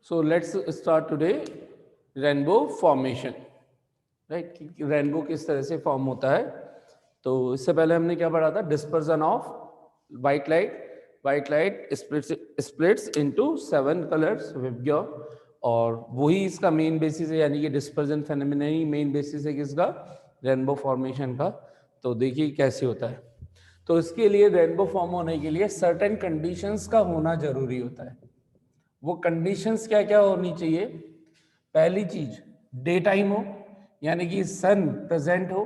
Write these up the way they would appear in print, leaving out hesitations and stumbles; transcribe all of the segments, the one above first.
So let's start today rainbow formation, right. Rainbow किस तरह से फॉर्म होता है। तो इससे पहले हमने क्या पढ़ा था, dispersion of white light. White light splits into 7 colours VIBGYOR, और वही इसका मेन बेसिस है, यानी कि डिस्पर्जन फेनोमेना ही मेन बेसिस है किसका, रेनबो फॉर्मेशन का। तो देखिए कैसे होता है। तो इसके लिए रेनबो फॉर्म होने के लिए सर्टेन कंडीशंस का होना जरूरी होता है। वो कंडीशंस क्या क्या होनी चाहिए। पहली चीज, डे टाइम हो, यानी कि सन प्रेजेंट हो।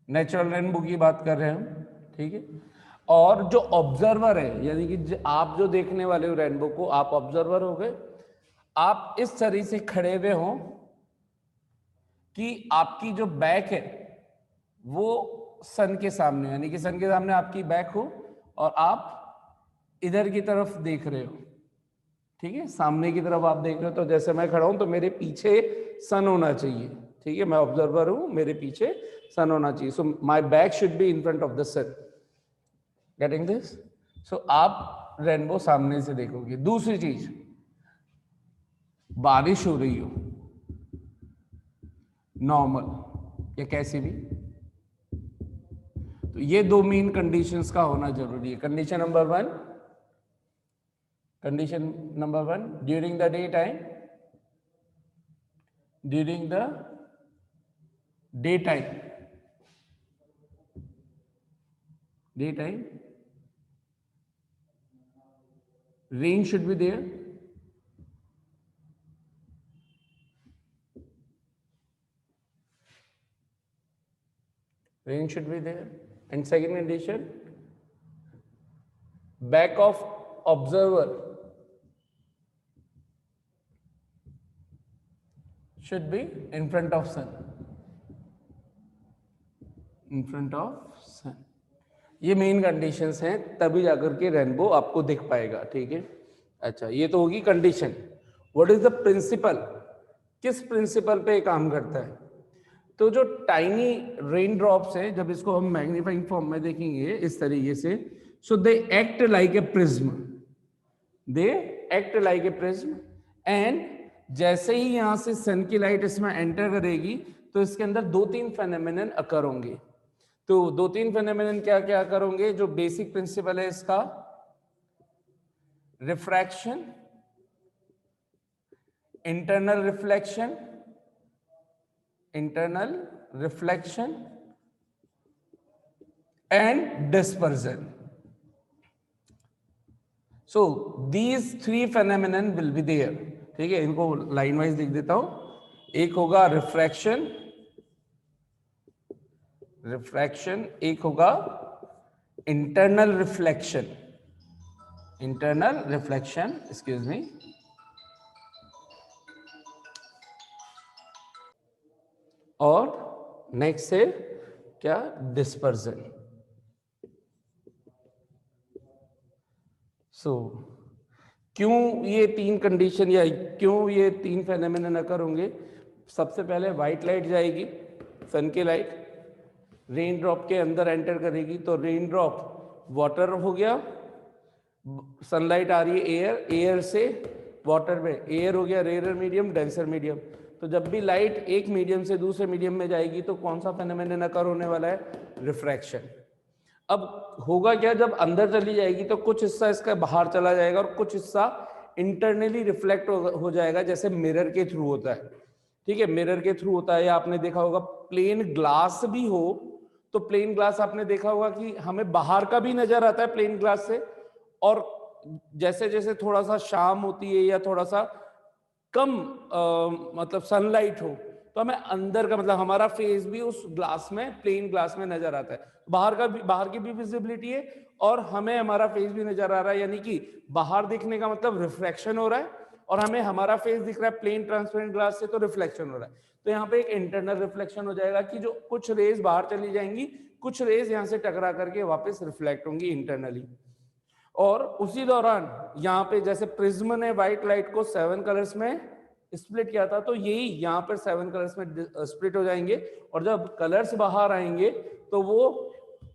नेचुरल रेनबो की बात कर रहे हैं हम, ठीक है। और जो ऑब्जर्वर है, यानी कि आप जो देखने वाले हो रेनबो को, आप ऑब्जर्वर हो गए, आप इस तरह से खड़े हुए हो कि आपकी जो बैक है वो सन के सामने, यानी कि सन के सामने आपकी बैक हो और आप इधर की तरफ देख रहे हो, ठीक है, सामने की तरफ आप देख रहे हो। तो जैसे मैं खड़ा हूं तो मेरे पीछे सन होना चाहिए, ठीक है, मैं ऑब्जर्वर हूं, मेरे पीछे सन होना चाहिए। So my back should be in front of the sun, getting this. So आप रेनबो सामने से देखोगे। दूसरी चीज, बारिश हो रही हो नॉर्मल या कैसी भी, तो ये दो मेन कंडीशंस का होना जरूरी है। Condition number one, during the day time, during the day time, rain should be there. Rain should be there. And second condition, back of observer should be in front of sun. In front of sun. ये main conditions हैं, तभी जाकर के rainbow आपको दिख पाएगा, ठीक है। अच्छा, ये तो होगी condition. What is the principle, किस प्रिंसिपल पे काम करता है। तो जो टाइनी रेन ड्रॉप्स है, जब इसको हम मैग्नीफाइंग फॉर्म में देखेंगे इस तरीके से, so they act like a prism, and जैसे ही यहां से सन की लाइट इसमें एंटर करेगी तो इसके अंदर 2-3 फेनोमेनन अकर होंगे। तो 2-3 फेनोमेनन क्या क्या करोगे, जो बेसिक प्रिंसिपल है इसका, refraction, internal reflection and dispersion. So these 3 phenomenon will be there, ठीक है। इनको लाइन वाइज लिख देता हूं। एक होगा रिफ्रैक्शन, एक होगा इंटरनल रिफ्लेक्शन, एक्सक्यूज मी, और नेक्स्ट है क्या, डिस्पर्जन। सो क्यों ये 3 कंडीशन या क्यों ये 3 फेनोमेनन अकर होंगे। सबसे पहले व्हाइट लाइट जाएगी, सन की लाइट रेन ड्रॉप के अंदर एंटर करेगी, तो रेन ड्रॉप वाटर हो गया, सनलाइट आ रही है एयर से वाटर में, एयर हो गया रेयर मीडियम, डेंसर मीडियम। तो जब भी लाइट एक मीडियम से दूसरे मीडियम में जाएगी तो कौन सा फेनोमेनन अकर होने वाला है, रिफ्रैक्शन। अब होगा क्या, जब अंदर चली जाएगी तो कुछ हिस्सा इसका बाहर चला जाएगा और कुछ हिस्सा इंटरनली रिफ्लेक्ट हो जाएगा, जैसे मिरर के थ्रू होता है, ठीक है, मिरर के थ्रू होता है। या आपने देखा होगा प्लेन ग्लास भी हो तो प्लेन ग्लास आपने देखा होगा कि हमें बाहर का भी नजर आता है प्लेन ग्लास से, और जैसे जैसे थोड़ा सा शाम होती है या थोड़ा सा कम मतलब सनलाइट हो तो हमें अंदर का मतलब हमारा फेस भी उस ग्लास में, प्लेन ग्लास में नजर आता है। बाहर की भी विजिबिलिटी है और हमें हमारा फेस भी नजर आ रहा है, यानी कि बाहर दिखने का मतलब रिफ्लेक्शन हो रहा है और हमें हमारा फेस दिख रहा है प्लेन ट्रांसपेरेंट ग्लास से, तो रिफ्लेक्शन हो रहा है। तो यहाँ पे एक इंटरनल रिफ्लेक्शन हो जाएगा कि जो कुछ रेज बाहर चली जाएंगी, कुछ रेज यहाँ से टकरा करके वापस रिफ्लेक्ट होंगी इंटरनली। और उसी दौरान यहाँ पे जैसे प्रिज्म ने व्हाइट लाइट को 7 कलर्स में स्प्लिट किया था, तो यही यहाँ पर 7 कलर्स में स्प्लिट हो जाएंगे, और जब कलर्स बाहर आएंगे तो वो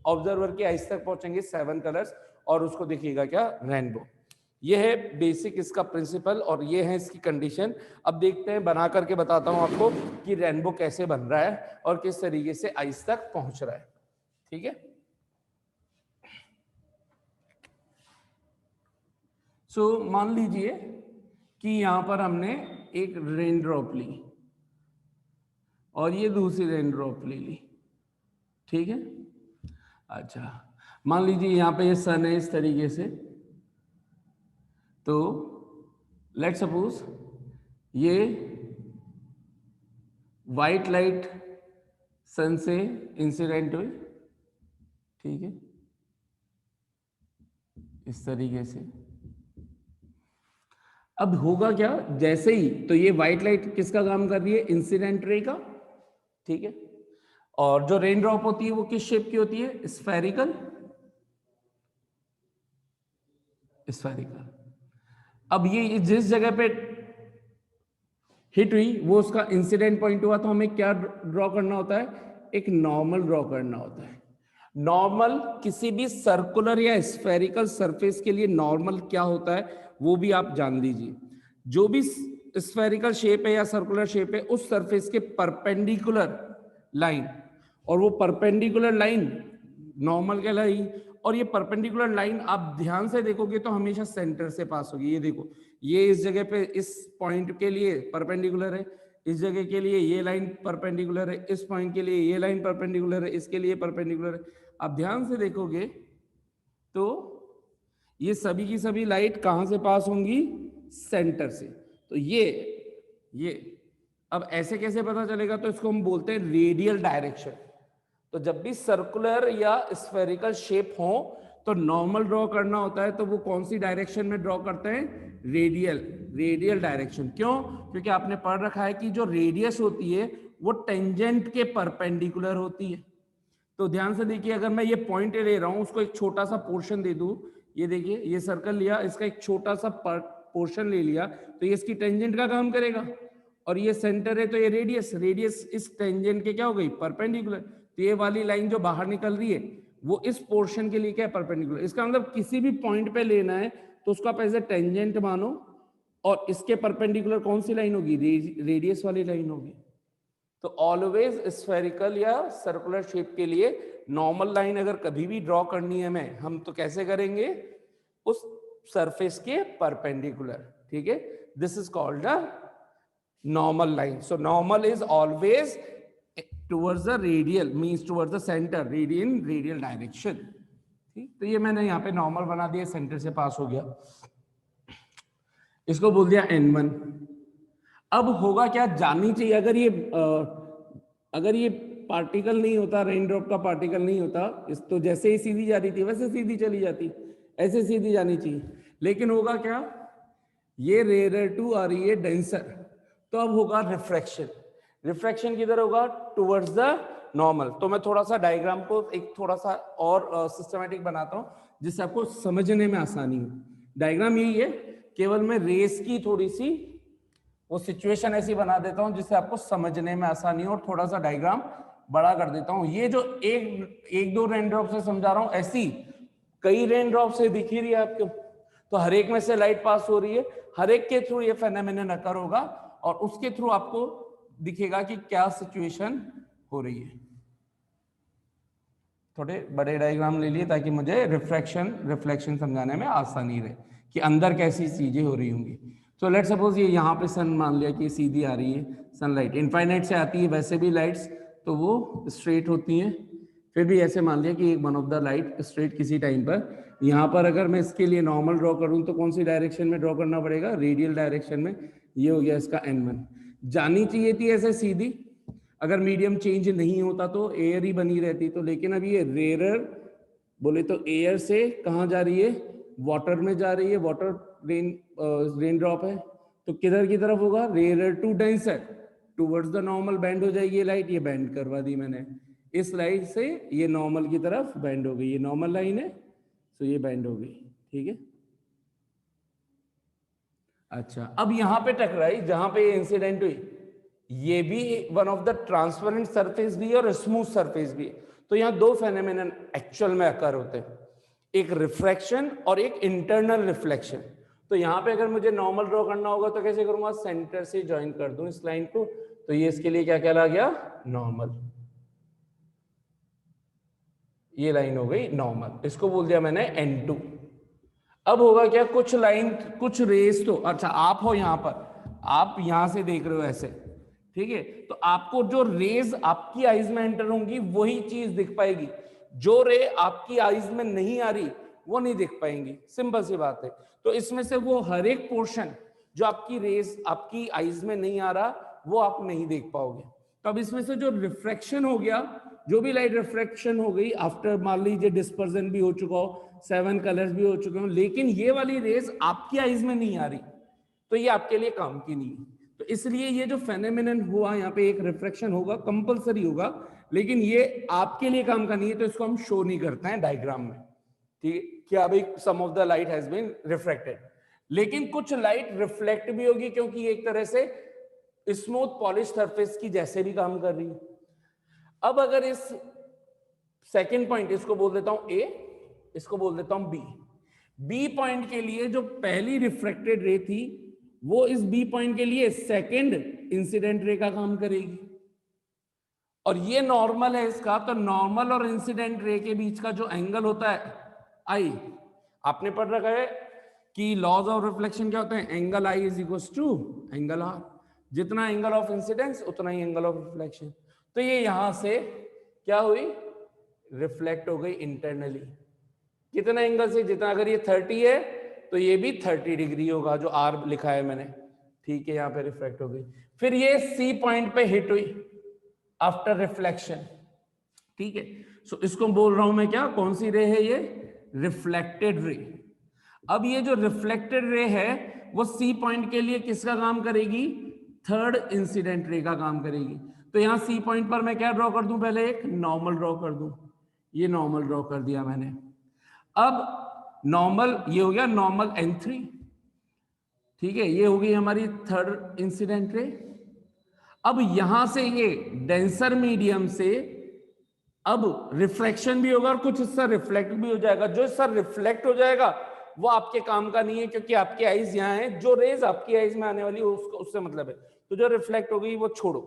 ऑब्जर्वर की आइज तक पहुंचेंगे 7 कलर्स और उसको दिखेगा क्या, रेनबो। ये है बेसिक इसका प्रिंसिपल और ये है इसकी कंडीशन। अब देखते हैं, बना करके बताता हूं आपको कि रेनबो कैसे बन रहा है और किस तरीके से आइज तक पहुंच रहा है। ठीक है, सो मान लीजिए कि यहां पर हमने एक रेन ड्रॉप ली और ये दूसरी रेन ड्रॉप ले ली। ठीक है, अच्छा मान लीजिए यहां पे ये सन है इस तरीके से, तो लेट सपोज ये वाइट लाइट सन से इंसिडेंट हुई। ठीक है, इस तरीके से। अब होगा क्या, जैसे ही तो ये व्हाइट लाइट किसका काम कर रही है, इंसिडेंट रे का। ठीक है, और जो रेन ड्रॉप होती है वो किस शेप की होती है, स्फेरिकल। स्फेरिकल। अब ये जिस जगह पे हिट हुई वो उसका इंसिडेंट पॉइंट हुआ, तो हमें क्या ड्रॉ करना होता है, एक नॉर्मल ड्रॉ करना होता है। नॉर्मल किसी भी सर्कुलर या स्फेरिकल सरफेस के लिए नॉर्मल क्या होता है वो भी आप जान लीजिए। जो भी स्फेरिकल शेप है या सर्कुलर शेप है उस सरफेस के परपेंडिकुलर लाइन, और वो परपेंडिकुलर लाइन नॉर्मल कहलाई। और ये परपेंडिकुलर लाइन आप ध्यान से देखोगे तो हमेशा सेंटर से पास होगी। ये देखो, ये इस जगह पे इस पॉइंट के लिए परपेंडिकुलर है, इस जगह के लिए ये लाइन परपेंडिकुलर है, इस पॉइंट के लिए ये लाइन परपेंडिकुलर है, इसके लिए परपेंडिकुलर है। आप ध्यान से देखोगे तो ये सभी की सभी लाइट कहां से पास होंगी, सेंटर से। तो ये अब ऐसे कैसे पता चलेगा, तो इसको हम बोलते हैं रेडियल डायरेक्शन। तो जब भी सर्कुलर या स्फेरिकल शेप हो तो नॉर्मल ड्रॉ करना होता है, तो वो कौन सी डायरेक्शन में ड्रॉ करते हैं, रेडियल डायरेक्शन। क्यों, क्योंकि आपने पढ़ रखा है कि जो रेडियस होती है वो टेंजेंट के परपेंडिकुलर होती है। तो ध्यान से देखिए, अगर मैं ये पॉइंट ले रहा हूं, उसको एक छोटा सा पोर्शन दे दूं, ये देखिए ये सर्कल लिया, इसका एक छोटा सा पोर्शन ले लिया, तो ये इसकी टेंजेंट का काम करेगा। और ये सेंटर है तो ये रेडियस इस टेंजेंट के क्या हो गई, परपेंडिकुलर। तो ये वाली लाइन जो बाहर निकल रही है वो इस पोर्शन के लिए क्या है, परपेंडिकुलर। इसका मतलब किसी भी पॉइंट पे लेना है तो उसका आप ऐसे टेंजेंट मानो, और इसके परपेंडिकुलर कौन सी लाइन होगी, रेडियस वाली लाइन होगी। तो ऑलवेज स्फेरिकल या सर्कुलर शेप के लिए नॉर्मल लाइन अगर कभी भी ड्रॉ करनी है हम तो कैसे करेंगे, उस सरफेस के परपेंडिकुलर। ठीक है, this is called a normal line. So normal is always towards the radial, means towards the center, radial direction. ठीक, तो ये मैंने यहाँ पे नॉर्मल बना दिया, सेंटर से पास हो गया, इसको बोल दिया n1। अब होगा क्या, जानी चाहिए, अगर ये पार्टिकल नहीं होता, रेन ड्रॉप का पार्टिकल नहीं होता, इस तो जैसे ही सीधी जा रही थी वैसे सीधी चली जाती, ऐसे सीधी जानी चाहिए। लेकिन होगा क्या, ये रेयर टू आ रही है डेंसर, तो अब होगा रिफ्रैक्शन किधर होगा, टुवर्ड्स द नॉर्मल। तो मैं थोड़ा सा डायग्राम को एक थोड़ा सा और सिस्टमैटिक बनाता हूं जिससे आपको समझने में आसानी हो। डायग्राम यही है, केवल मैं रेस की थोड़ी सी वो सिचुएशन ऐसी बना देता हूं जिससे आपको समझने में आसानी हो, और थोड़ा सा डायग्राम बड़ा कर देता हूं। ये जो एक दो रेन ड्रॉप से समझा रहा हूं, ऐसी कई रेन ड्रॉप से दिख ही रही है आपको, तो हर एक में से लाइट पास हो रही है, हर एक के थ्रू ये फेनोमेनन अकर होगा, और उसके थ्रू आपको दिखेगा कि क्या सिचुएशन हो रही है। थोड़े बड़े डायग्राम ले लिए ताकि मुझे रिफ्लेक्शन समझाने में आसानी रहे कि अंदर कैसी चीजें हो रही होंगी। तो लेट सपोज ये यहाँ पे सन मान लिया कि सीधी आ रही है सनलाइट, इनफाइनाइट से आती है वैसे भी लाइट्स, तो वो स्ट्रेट होती हैं। फिर भी ऐसे मान लिया कि one of the light straight किसी टाइम पर, यहाँ पर अगर मैं इसके लिए नॉर्मल ड्रॉ करूँ तो कौन सी डायरेक्शन में ड्रॉ करना पड़ेगा, रेडियल डायरेक्शन में। ये हो गया इसका n1। जानी चाहिए थी ऐसे सीधी, अगर मीडियम चेंज नहीं होता तो एयर ही बनी रहती, तो लेकिन अब ये रेयर बोले तो एयर से कहाँ जा रही है, वाटर में जा रही है, वाटर रेन ड्रॉप है, तो किधर की तरफ होगा, rarer to denser, towards the normal bend हो जाएगी ये लाइट। ये बैंड करवा दी मैंने, इस लाइट से ये नॉर्मल की तरफ बैंड हो गई, ये नॉर्मल लाइन है तो ये बैंड हो गई। ठीक है, अच्छा अब यहां पे टकराई जहां पे ये इंसिडेंट हुई, ये भी one of the transparent surface भी है और स्मूथ सरफेस भी है, तो यहाँ दो फेनोमेनन एक्चुअल में अकर होते हैं, एक रिफ्रैक्शन और एक इंटरनल रिफ्लेक्शन। तो यहाँ पे अगर मुझे नॉर्मल ड्रॉ करना होगा तो कैसे करूंगा, सेंटर से ज्वाइन कर दूं इस लाइन को, तो ये इसके लिए क्या कहला गया, नॉर्मल। ये लाइन हो गई नॉर्मल, इसको बोल दिया मैंने N2। अब होगा क्या, कुछ लाइन कुछ रेस, तो अच्छा आप हो यहां पर, आप यहां से देख रहे हो ऐसे, ठीक है, तो आपको जो रेज आपकी आईज में एंटर होंगी वही चीज दिख पाएगी, जो रे आपकी आईज में नहीं आ रही वो नहीं दिख पाएंगी, सिंपल सी बात है। तो इसमें से वो हर एक पोर्शन जो आपकी रेज आपकी आईज में नहीं आ रहा वो आप नहीं देख पाओगे। तो अब इसमें से जो रिफ्रैक्शन हो गया, जो भी लाइट रिफ्रैक्शन हो गई आफ्टर मान लीजिए डिस्पर्जन भी हो चुका हो, 7 कलर्स भी हो चुके हो, लेकिन ये वाली रेज आपकी आईज में नहीं आ रही, तो ये आपके लिए काम की नहीं है। तो इसलिए ये जो फेनोमेनन हुआ यहाँ पे, एक रिफ्रैक्शन होगा, कंपलसरी होगा, लेकिन ये आपके लिए काम का नहीं है, तो इसको हम शो नहीं करते हैं डायग्राम में, ठीक है, कि अभी some of the light has been refracted. लेकिन कुछ लाइट रिफ्लेक्ट भी होगी, क्योंकि ये एक तरह से स्मूथ पॉलिश सरफेस की जैसे भी काम कर रही है। अब अगर इस सेकेंड पॉइंट, इसको बोल देता हूं ए, इसको बोल देता हूं बी, बी पॉइंट के लिए जो पहली रिफ्रैक्टेड रे थी वो इस बी पॉइंट के लिए सेकेंड इंसिडेंट रे का काम करेगी, और ये नॉर्मल है इसका, तो नॉर्मल और इंसिडेंट रे के बीच का जो एंगल होता है आई, आपने पढ़ रखा है कि लॉज ऑफ रिफ्लेक्शन क्या होते हैं, angle I is equal to angle R, जितना एंगल ऑफ इंसिडेंस उतना ही एंगल ऑफ रिफ्लेक्शन। तो ये यहां से क्या हुई, रिफ्लेक्ट हो गई इंटरनली, कितना एंगल से, जितना, अगर ये 30 है तो ये भी 30 डिग्री होगा, जो आर लिखा है मैंने, ठीक है, यहाँ पे रिफ्लेक्ट हो गई। फिर ये सी पॉइंट पे हिट हुई आफ्टर रिफ्लेक्शन, ठीक है। सो इसको बोल रहा हूं मैं क्या, कौन सी रे है ये, रिफ्लेक्टेड रे। अब ये जो रिफ्लेक्टेड रे है वो सी पॉइंट के लिए किसका काम करेगी, थर्ड इंसिडेंट रे का काम करेगी। तो यहां सी पॉइंट पर मैं क्या ड्रॉ कर दूं, पहले एक नॉर्मल ड्रॉ कर दूं, ये नॉर्मल ड्रॉ कर दिया मैंने। अब नॉर्मल ये हो गया नॉर्मल N3, ठीक है, ये हो गई हमारी थर्ड इंसिडेंट रे। अब यहां से ये डेंसर मीडियम से अब रिफ्लेक्शन भी होगा और कुछ हिस्सा रिफ्लेक्ट भी हो जाएगा, जो हिस्सा रिफ्लेक्ट हो जाएगा वो आपके काम का नहीं है, क्योंकि आपकी आईज यहाँ है, जो रेज आपकी आईज में आने वाली है उसको उससे मतलब है। तो जो रिफ्लेक्ट हो गई वो छोड़ो,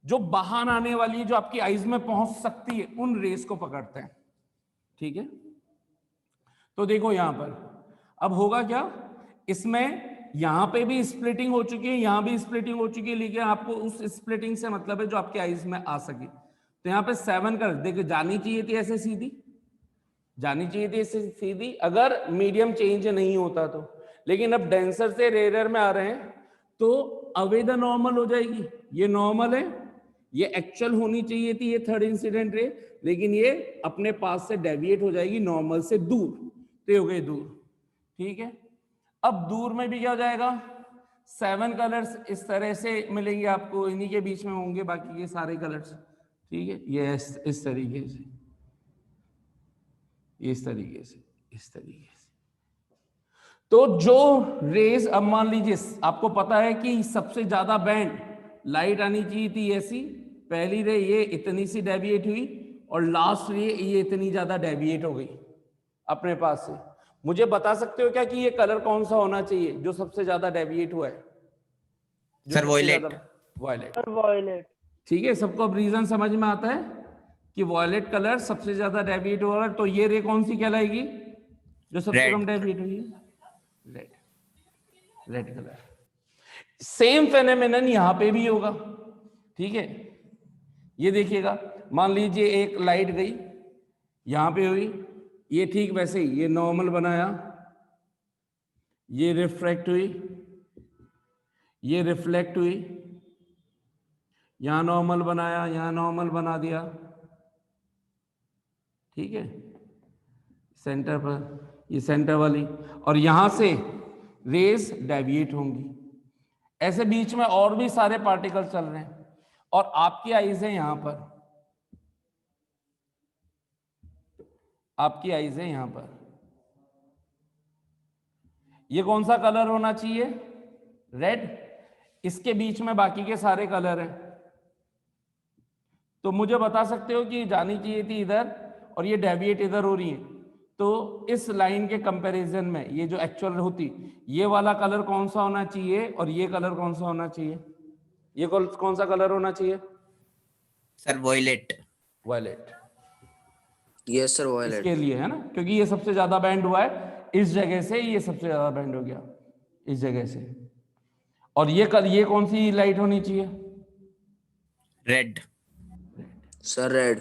जो बाहर आने वाली जो आपकी आईज में पहुंच सकती है उन रेस को पकड़ते हैं, ठीक है। तो देखो यहां पर अब होगा क्या, इसमें यहां पे भी स्प्लिटिंग हो चुकी है, यहां भी स्प्लिटिंग हो चुकी है, लेकिन आपको उस स्प्लिटिंग से मतलब है जो आपके आईज में आ सके। तो यहाँ पे 7 कर देखो, जानी चाहिए थी ऐसे सीधी, जानी चाहिए थी ऐसे सीधी अगर मीडियम चेंज नहीं होता तो, लेकिन अब डेंसर से रेयर में आ रहे हैं तो अवे द नॉर्मल हो जाएगी, ये नॉर्मल है, ये एक्चुअल होनी चाहिए थी ये थर्ड इंसिडेंट रे, लेकिन ये अपने पास से डेविएट हो जाएगी नॉर्मल से दूर, तो ये हो गए दूर, ठीक है। अब दूर में भी क्या हो जाएगा, 7 कलर्स इस तरह से मिलेंगे आपको, इन्हीं के बीच में होंगे बाकी के सारे कलर्स, ठीक है, ये इस तरीके से, इस तरीके से, इस तरीके से। तो जो रेज, अब मान लीजिए आपको पता है कि सबसे ज्यादा बैंड लाइट आनी चाहिए थी ऐसी, पहली रे ये इतनी सी डेविएट हुई और लास्ट रे ये इतनी ज्यादा डेविएट हो गई अपने पास से। मुझे बता सकते हो क्या कि ये कलर कौन सा होना चाहिए जो सबसे ज्यादा डेविएट हुआ है, सर वॉयलेट, वॉयलेट, वॉयलेट, ठीक है। सबको अब रीजन समझ में आता है कि वॉयलेट कलर सबसे ज्यादा डेविएट हो रहा है, तो ये रे कौन सी कहलाएगी जो सबसे कम डेविएट हुई है, red, red colour. Same phenomenon यहां पे भी होगा, ठीक है। ये देखिएगा, मान लीजिए एक लाइट गई यहां पे हुई, ये ठीक वैसे ही ये नॉर्मल बनाया, ये रिफ्रैक्ट हुई, ये रिफ्लेक्ट हुई, यहां नॉर्मल बनाया, यहां नॉर्मल बना दिया, ठीक है, सेंटर पर ये सेंटर वाली, और यहां से रेज डेविएट होंगी। ऐसे बीच में और भी सारे पार्टिकल चल रहे हैं और आपकी आईज है यहां पर, आपकी आईज है यहां पर। ये कौन सा कलर होना चाहिए, रेड, इसके बीच में बाकी के सारे कलर हैं, तो मुझे बता सकते हो कि जानी चाहिए थी इधर और ये डेविएट इधर हो रही है, तो इस लाइन के कंपैरिजन में ये जो एक्चुअल होती, ये वाला कलर कौन सा होना चाहिए और ये कलर कौन सा होना चाहिए? ये कौन सा कलर होना चाहिए? Sir violet. Violet. Yes sir violet. इसके लिए है ना, क्योंकि ये सबसे ज्यादा बैंड हुआ है इस जगह से, ये सबसे ज्यादा बैंड हो गया इस जगह से। और ये कौन सी लाइट होनी चाहिए? रेड। Sir red.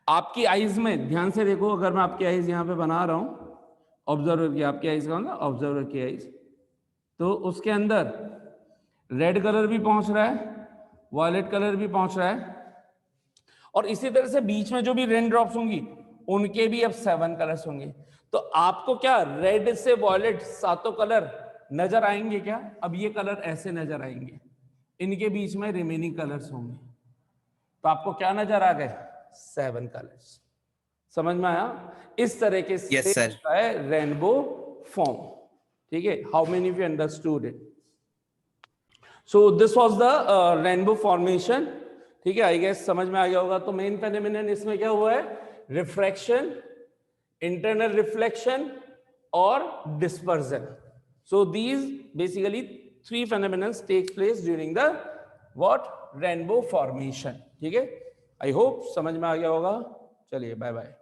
आपकी आईज में ध्यान से देखो, अगर मैं आपकी आईज यहाँ पे बना रहा हूं, ऑब्जर्वर की आपकी आईज का ना, ऑब्जर्वर की आईज, तो उसके अंदर रेड कलर भी पहुंच रहा है, वायलेट कलर भी पहुंच रहा है, और इसी तरह से बीच में जो भी रेन ड्रॉप्स होंगी उनके भी अब 7 कलर्स होंगे। तो आपको क्या रेड से वॉयलेट सातों कलर नजर आएंगे क्या? अब ये कलर ऐसे नजर आएंगे, इनके बीच में रिमेनिंग कलर्स होंगे, तो आपको क्या नजर आ गए? 7 कलर्स। समझ में आया? इस तरीके से Yes, sir. होता है रेनबो फॉर्म। ठीक है, how many of you understood it? So this was the rainbow formation. ठीक है, आई गेस समझ में आ गया होगा। तो मेन फेनोमेनन इसमें क्या हुआ है? रिफ्रैक्शन, इंटरनल रिफ्लेक्शन और dispersion. So these basically 3 phenomenons take place during the what? Rainbow formation. ठीक है, आई होप समझ में आ गया होगा। चलिए बाय बाय।